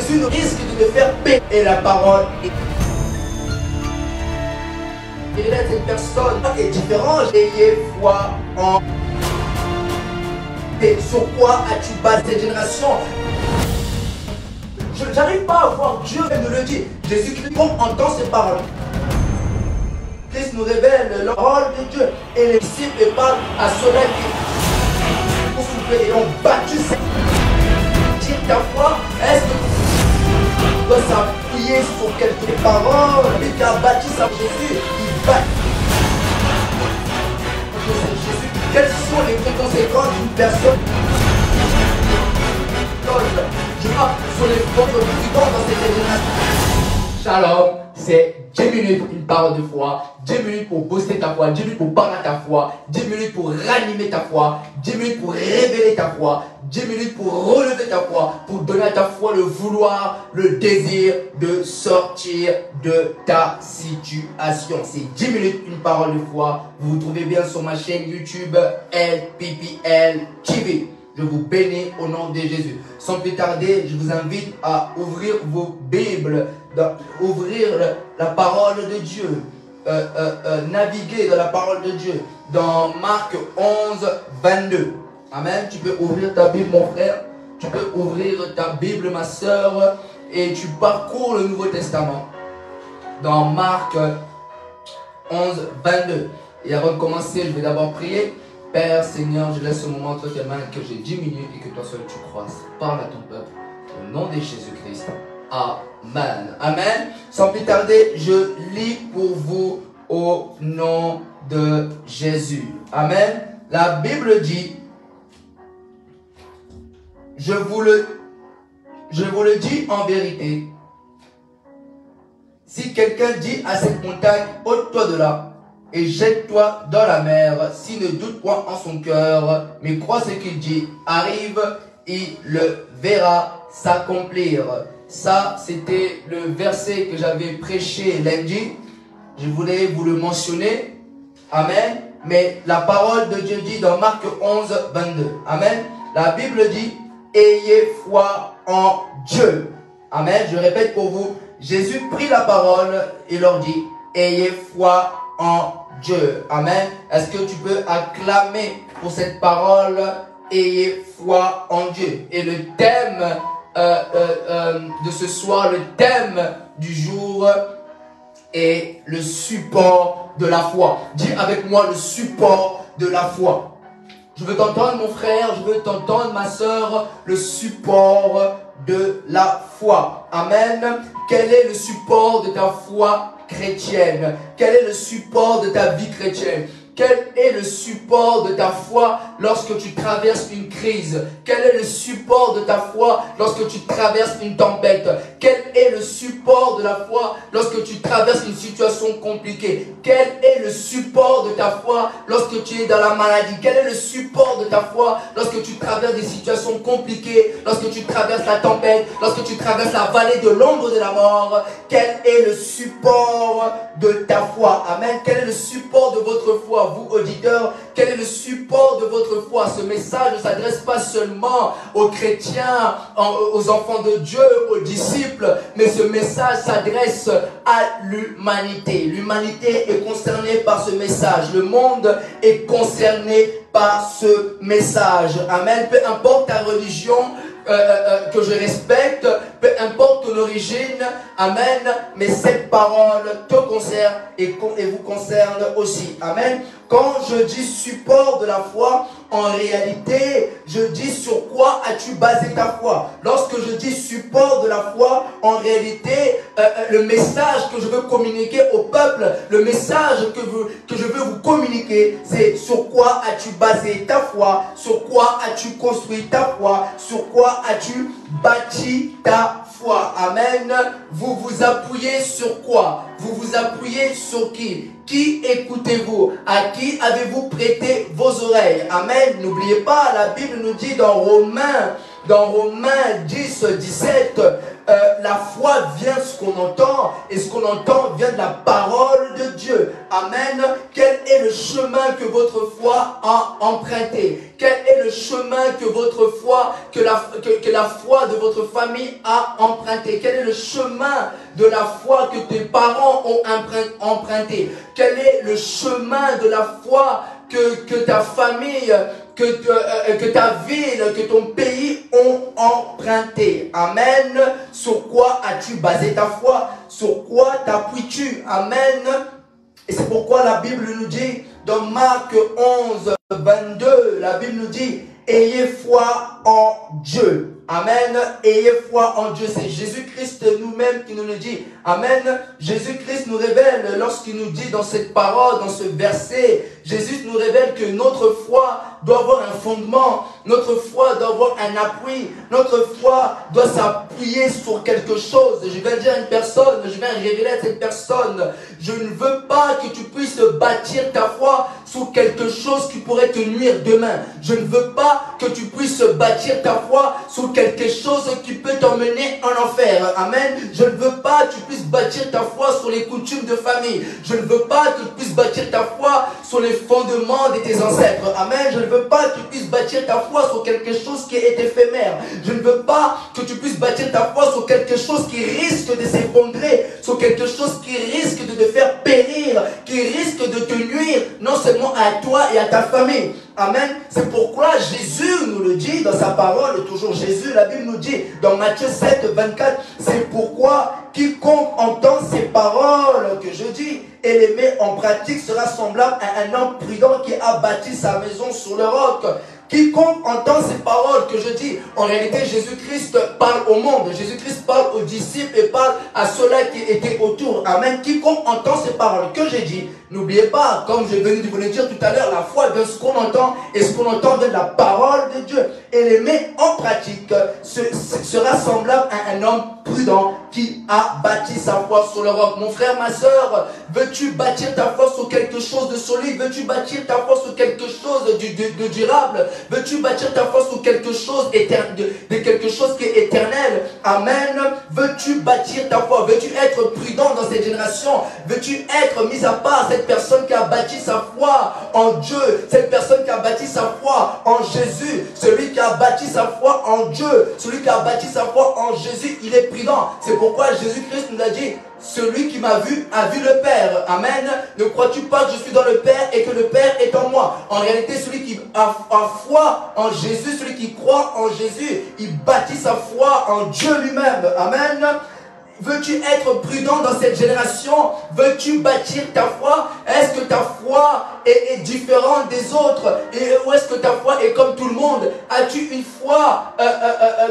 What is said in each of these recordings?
Jésus risque de te faire paix. Et la parole est... Et là, cette personne est différente. Ayez foi en... Et sur quoi as-tu basé cette génération? Je n'arrive pas à voir Dieu nous le dit. Jésus-Christ entend ces paroles. Christ nous révèle la parole de Dieu. Et les disciples parlent à ceux-là qui ont battu cette... Dire ta foi, est-ce que tu dois s'appuyer sur quelques paroles? Lui qui a bâti sa Jésus, il bat. Jésus, quelles sont les conséquences d'une personne? Je vois sur les forces du temps dans cette génération. Shalom, c'est 10 minutes, une parole de foi, 10 minutes pour booster ta foi, 10 minutes pour parler à ta foi, 10 minutes pour ranimer ta foi, 10 minutes pour révéler ta foi, 10 minutes pour relever ta foi, pour donner à ta foi le vouloir, le désir de sortir de ta situation. C'est 10 minutes, une parole de foi. Vous vous trouvez bien sur ma chaîne YouTube LPPL TV. Je vous bénis au nom de Jésus. Sans plus tarder, je vous invite à ouvrir vos Bibles, ouvrir la parole de Dieu, naviguer dans la parole de Dieu, dans Marc 11, 22. Amen. Tu peux ouvrir ta Bible, mon frère. Tu peux ouvrir ta Bible, ma soeur, et tu parcours le Nouveau Testament. Dans Marc 11, 22. Et avant de commencer, je vais d'abord prier. Père, Seigneur, je laisse ce moment entre tes mains, que j'ai 10 minutes et que toi seul tu croisses. Parle à ton peuple. Au nom de Jésus-Christ. Amen. Amen. Sans plus tarder, je lis pour vous au nom de Jésus. Amen. La Bible dit, je vous le dis en vérité, si quelqu'un dit à cette montagne, ôte-toi de là, et jette-toi dans la mer, s'il ne doute point en son cœur, mais croit ce qu'il dit, arrive, il le verra s'accomplir. Ça, c'était le verset que j'avais prêché lundi. Je voulais vous le mentionner. Amen. Mais la parole de Dieu dit dans Marc 11, 22. Amen. La Bible dit, ayez foi en Dieu. Amen. Je répète pour vous. Jésus prit la parole et leur dit, ayez foi en Dieu. Amen. Est-ce que tu peux acclamer pour cette parole? Ayez foi en Dieu. Et le thème de ce soir, le thème du jour est le support de la foi. Dis avec moi le support de la foi. Je veux t'entendre mon frère, je veux t'entendre ma soeur, le support de la foi. Amen. Quel est le support de ta foi chrétienne? Quel est le support de ta vie chrétienne? Quel est le support de ta foi lorsque tu traverses une crise? Quel est le support de ta foi lorsque tu traverses une tempête? Quel est le support de la foi lorsque tu traverses une situation compliquée? Quel est le support de ta foi lorsque tu es dans la maladie? Quel est le support de ta foi lorsque tu traverses des situations compliquées? Lorsque tu traverses la tempête? Lorsque tu traverses la vallée de l'ombre de la mort? Quel est le support de ta foi? Amen. Quel est le support de votre foi? Vous, auditeurs, quel est le support de votre foi? Ce message ne s'adresse pas seulement aux chrétiens, aux enfants de Dieu, aux disciples, mais ce message s'adresse à l'humanité. L'humanité est concernée par ce message. Le monde est concerné par ce message. Amen. Peu importe ta religion, que je respecte, peu importe ton origine, amen, mais cette parole te concerne et vous concerne aussi, amen. Quand je dis support de la foi, en réalité, je dis sur quoi as-tu basé ta foi. Lorsque je dis support de la foi, en réalité, le message que je veux communiquer au peuple, le message que je veux vous communiquer, c'est sur quoi as-tu basé ta foi, sur quoi as-tu construit ta foi, sur quoi as-tu bâti ta foi. Amen. Vous vous appuyez sur quoi? Vous vous appuyez sur qui? Qui écoutez-vous? À qui avez-vous prêté vos oreilles? Amen. N'oubliez pas, la Bible nous dit dans Romains Dans Romains 10, 17, la foi vient de ce qu'on entend, et ce qu'on entend vient de la parole de Dieu. Amen. Quel est le chemin que votre foi a emprunté? Quel est le chemin que votre foi, que la foi de votre famille a emprunté? Quel est le chemin de la foi que tes parents ont emprunté? Quel est le chemin de la foi que ta famille, que ta ville, que ton pays ont emprunté? Amen. Sur quoi as-tu basé ta foi? Sur quoi t'appuies-tu? Amen. Et c'est pourquoi la Bible nous dit, dans Marc 11, 22, la Bible nous dit, ayez foi en Dieu. Amen. Ayez foi en Dieu. C'est Jésus-Christ nous-mêmes qui nous le dit. Amen. Jésus-Christ nous révèle, lorsqu'il nous dit dans cette parole, dans ce verset, Jésus nous révèle que notre foi doit avoir un fondement. Notre foi doit avoir un appui. Notre foi doit s'appuyer sur quelque chose. Je viens dire à une personne, je viens révéler à cette personne, je ne veux pas que tu puisses bâtir ta foi sur quelque chose qui pourrait te nuire demain. Je ne veux pas que tu puisses bâtir ta foi sur quelque chose qui peut t'emmener en enfer. Amen. Je ne veux pas que tu puisses bâtir ta foi sur les coutumes de famille. Je ne veux pas que tu puisses bâtir ta foi sur les fondements de tes ancêtres. Amen. Je ne veux pas que tu puisses bâtir ta foi sur quelque chose qui est éphémère. Je ne veux pas que tu puisses bâtir ta foi sur quelque chose qui risque de s'effondrer, sur quelque chose qui risque de te faire périr, qui risque de te nuire, non seulement à toi et à ta famille. Amen. C'est pourquoi Jésus nous le dit dans sa parole, toujours Jésus, la Bible nous dit dans Matthieu 7, 24, c'est pourquoi quiconque entend ces paroles que je dis et les met en pratique sera semblable à un homme prudent qui a bâti sa maison sur le roc. Quiconque entend ces paroles que je dis, en réalité Jésus-Christ parle au monde, Jésus-Christ parle aux disciples et parle à ceux-là qui étaient autour. Amen. Quiconque entend ces paroles que j'ai dit, n'oubliez pas, comme je venais de vous le dire tout à l'heure, la foi de ce qu'on entend et ce qu'on entend de la parole de Dieu et les met en pratique sera semblable à un homme prudent qui a bâti sa foi sur le roc. Mon frère, ma soeur, veux-tu bâtir ta foi sur quelque chose de solide? Veux-tu bâtir ta foi sur quelque chose de durable? Veux-tu bâtir ta foi sur quelque chose de quelque chose qui est éternel? Amen. Veux-tu bâtir ta foi? Veux-tu être prudent dans cette génération? Veux-tu être mis à part cette personne qui a bâti sa foi en Dieu, cette personne qui a bâti sa foi en Jésus, celui qui a bâti sa foi en Dieu, celui qui a bâti sa foi en Jésus, il est prudent. C'est pourquoi Jésus-Christ nous a dit, celui qui m'a vu a vu le Père. Amen. Ne crois-tu pas que je suis dans le Père et que le Père est en moi? En réalité, celui qui a foi en Jésus, celui qui croit en Jésus, il bâtit sa foi en Dieu lui-même. Amen. Veux-tu être prudent dans cette génération? Veux-tu bâtir ta foi? Est-ce que ta foi est différente des autres? Ou est-ce que ta foi est comme tout le monde? As-tu une foi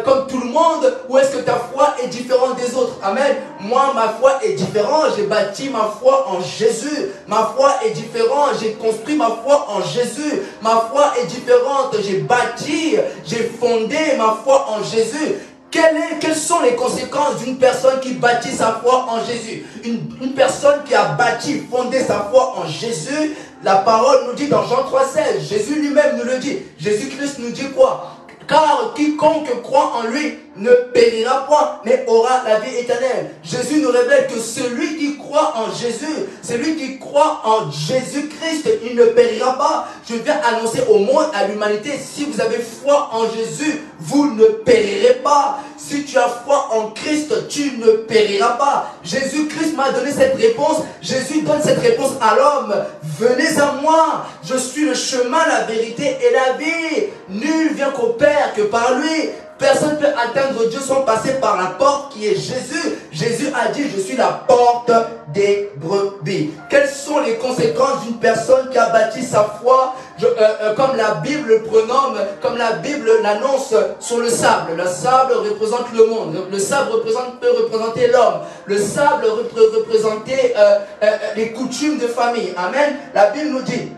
comme tout le monde? Ou est-ce que ta foi est différente des autres? Amen. Moi, ma foi est différente. J'ai bâti ma foi en Jésus. Ma foi est différente. J'ai construit ma foi en Jésus. Ma foi est différente. J'ai bâti, j'ai fondé ma foi en Jésus. Quelles sont les conséquences d'une personne qui bâtit sa foi en Jésus? Une personne qui a bâti, fondé sa foi en Jésus, la parole nous dit dans Jean 3,16, Jésus lui-même nous le dit. Jésus-Christ nous dit quoi? Car quiconque croit en lui ne périra point, mais aura la vie éternelle. Jésus nous révèle que celui qui croit en Jésus, celui qui croit en Jésus-Christ, il ne périra pas. Je viens annoncer au monde, à l'humanité, si vous avez foi en Jésus, vous ne périrez pas. Si tu as foi en Christ, tu ne périras pas. Jésus-Christ m'a donné cette réponse. Jésus donne cette réponse à l'homme. Venez à moi, je suis le chemin, la vérité et la vie. Nul vient qu'au Père que par lui. Personne ne peut atteindre Dieu sans passer par la porte qui est Jésus. Jésus a dit, je suis la porte des brebis. Quelles sont les conséquences d'une personne qui a bâti sa foi, comme la Bible le prénomme, comme la Bible l'annonce, sur le sable? Le sable représente le monde. Le sable peut représenter l'homme. Le sable peut représenter les coutumes de famille. Amen. La Bible nous dit,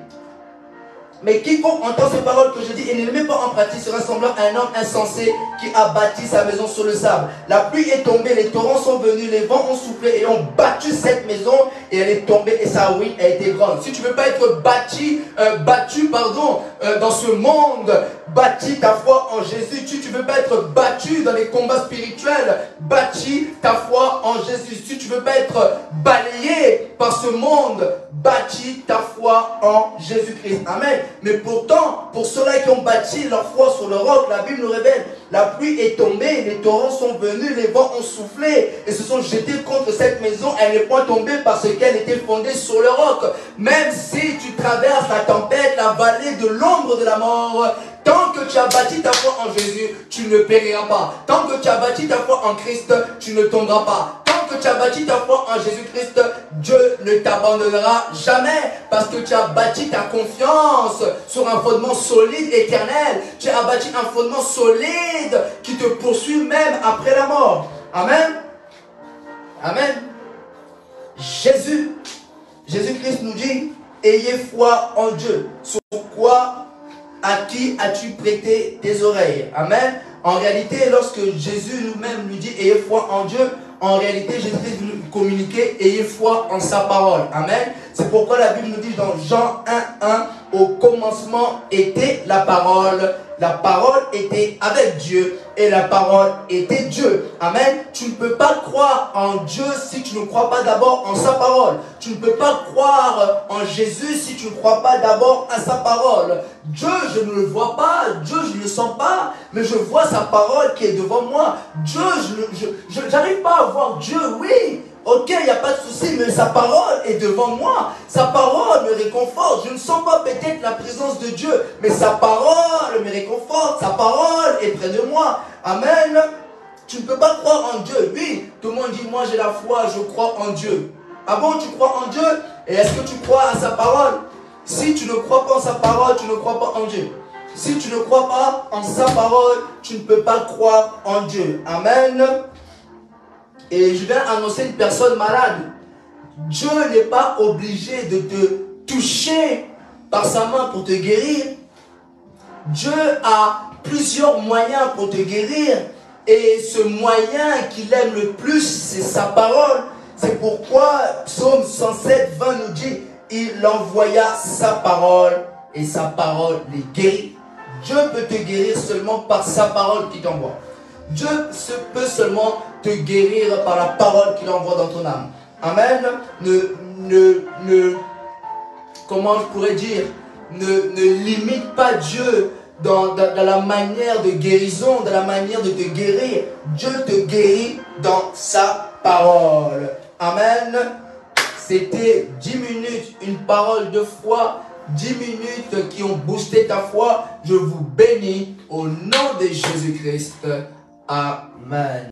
mais quiconque entend ces paroles que je dis et ne les met pas en pratique sera semblant à un homme insensé qui a bâti sa maison sur le sable. La pluie est tombée, les torrents sont venus, les vents ont soufflé et ont battu cette maison et elle est tombée et sa ruine a été grande. Si tu ne veux pas être battu dans ce monde, bâtis ta foi en Jésus. Si tu veux pas être battu dans les combats spirituels, bâtis ta foi en Jésus. Si tu veux pas être balayé par ce monde, bâtis ta foi en Jésus-Christ. Amen. Mais pourtant, pour ceux-là qui ont bâti leur foi sur le roc, la Bible nous révèle, la pluie est tombée, les torrents sont venus, les vents ont soufflé et se sont jetés contre cette maison. Elle n'est point tombée parce qu'elle était fondée sur le roc. Même si tu traverses la tempête, la vallée de l'ombre de la mort, tant que tu as bâti ta foi en Jésus, tu ne périras pas. Tant que tu as bâti ta foi en Christ, tu ne tomberas pas. Tant que tu as bâti ta foi en Jésus-Christ, Dieu ne t'abandonnera jamais parce que tu as bâti ta confiance sur un fondement solide, éternel. Tu as bâti un fondement solide qui te poursuit même après la mort. Amen. Amen. Jésus-Christ nous dit, ayez foi en Dieu. Sur quoi, à qui as-tu prêté tes oreilles? Amen. En réalité, lorsque Jésus nous-mêmes nous dit, ayez foi en Dieu, en réalité, Jésus-Christ nous communiquer, ayez foi en sa parole. Amen. C'est pourquoi la Bible nous dit dans Jean 1:1, au commencement était la parole était avec Dieu et la parole était Dieu. Amen. Tu ne peux pas croire en Dieu si tu ne crois pas d'abord en sa parole. Tu ne peux pas croire en Jésus si tu ne crois pas d'abord à sa parole. Dieu, je ne le vois pas, Dieu, je ne le sens pas, mais je vois sa parole qui est devant moi. Dieu, je n'arrive pas à voir Dieu, oui. Ok, il n'y a pas de souci, mais sa parole est devant moi. Sa parole me réconforte. Je ne sens pas peut-être la présence de Dieu, mais sa parole me réconforte. Sa parole est près de moi. Amen. Tu ne peux pas croire en Dieu. Oui, tout le monde dit, moi j'ai la foi, je crois en Dieu. Ah bon, tu crois en Dieu? Et est-ce que tu crois à sa parole? Si tu ne crois pas en sa parole, tu ne crois pas en Dieu. Si tu ne crois pas en sa parole, tu ne peux pas croire en Dieu. Amen. Et je viens annoncer une personne malade. Dieu n'est pas obligé de te toucher par sa main pour te guérir. Dieu a plusieurs moyens pour te guérir. Et ce moyen qu'il aime le plus, c'est sa parole. C'est pourquoi Psaume 107, 20 nous dit, il envoya sa parole et sa parole les guérit. Dieu peut te guérir seulement par sa parole qui t'envoie. Dieu peut seulement te guérir par la parole qu'il envoie dans ton âme. Amen. Comment je pourrais dire, ne limite pas Dieu dans la manière de guérison, dans la manière de te guérir. Dieu te guérit dans sa parole. Amen. C'était 10 minutes, une parole de foi, 10 minutes qui ont boosté ta foi. Je vous bénis au nom de Jésus-Christ. Amen.